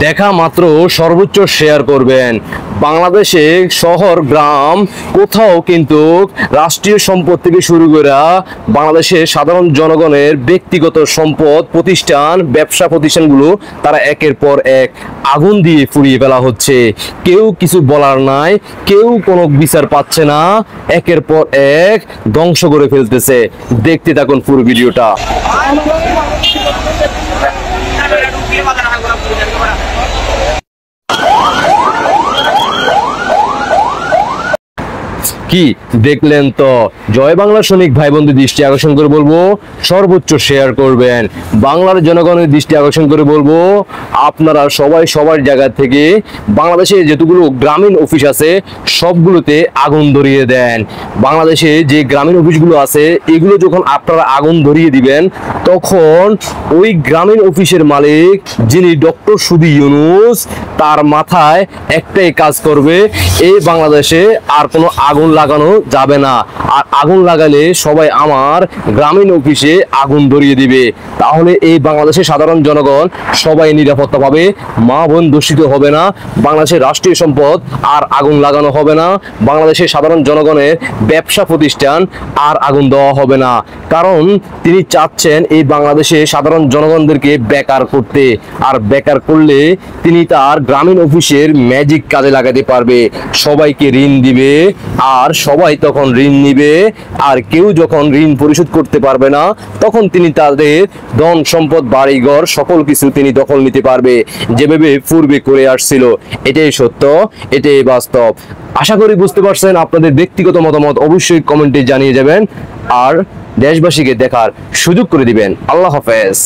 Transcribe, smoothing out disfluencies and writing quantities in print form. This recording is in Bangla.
দেখা মাত্র সর্বোচ্চ শেয়ার করবেন। বাংলাদেশে শহর গ্রাম কোথাও কিন্তু রাষ্ট্রীয় সম্পদ থেকে শুরু করে বাংলাদেশের সাধারণ জনগণের ব্যক্তিগত সম্পদ প্রতিষ্ঠান ব্যবসা প্রতিষ্ঠানগুলো তারা একের পর এক আগুন দিয়ে পুড়িয়ে ফেলা হচ্ছে। কেউ কিছু বলার নাই, কেউ কোনো বিচার পাচ্ছে না, একের পর এক ধ্বংস করে ফেলতেছে। দেখতে থাকুন পুরো ভিডিওটা। কি দেখলেন তো? জয় বাংলা সৈনিক ভাই বন্ধু দৃষ্টি আকর্ষণ করে বলবো সর্বোচ্চ শেয়ার করবেন। বাংলার জনগণের দৃষ্টি আকর্ষণ করে বলবো আপনারা সবাই সবার জায়গা থেকে বাংলাদেশে যেগুলো গ্রামীণ অফিস আছে সবগুলোতে আগুন ধরিয়ে দেন। বাংলাদেশে যে গ্রামীণ অফিসগুলো আছে এগুলো যখন আপনারা আগুন ধরিয়ে দিবেন তখন ওই গ্রামীণ অফিসের মালিক যিনি ডক্টর সুধী ইউনূস তার মাথায় একটাই কাজ করবে, এই বাংলাদেশে আর কোনো আগুন লাগানো যাবে না। আর আগুন লাগালে সবাই আমার গ্রামীণ অফিসে আগুন ধরিয়ে দিবে। তাহলে এই বাংলাদেশের সাধারণ জনগণ সবাই নিরাপত্তা পাবে, মা বোন দূষিত হবে না, বাংলাদেশের রাষ্ট্রীয় সম্পদ আর আগুন লাগানো হবে না, বাংলাদেশের সাধারণ জনগণের ব্যবসা প্রতিষ্ঠান আর আগুন দেওয়া হবে না। কারণ তিনি চাচ্ছেন এই বাংলাদেশে সাধারণ জনগণদেরকে বেকার করতে। আর বেকার করলে তিনি তার গ্রামীণ অফিসের ম্যাজিক কাজে লাগাতে পারবে, সবাইকে ঋণ দিবে আর সবাই তখন ঋণ নিবে। আর কেউ যখন ঋণ পরিশোধ করতে পারবে না তখন তিনি তাদের ধন সম্পদ বাড়িঘর সকল কিছু তিনি দখল নিতে পারবে, যেভাবে পূর্বে করে আসছিল। এটাই সত্য, এটাই বাস্তব। আশা করি বুঝতে পারছেন। আপনাদের ব্যক্তিগত মতামত অবশ্যই কমেন্টে জানিয়ে যাবেন আর দেশবাসীকে দেখার সুযোগ করে দিবেন। আল্লাহ হাফেজ।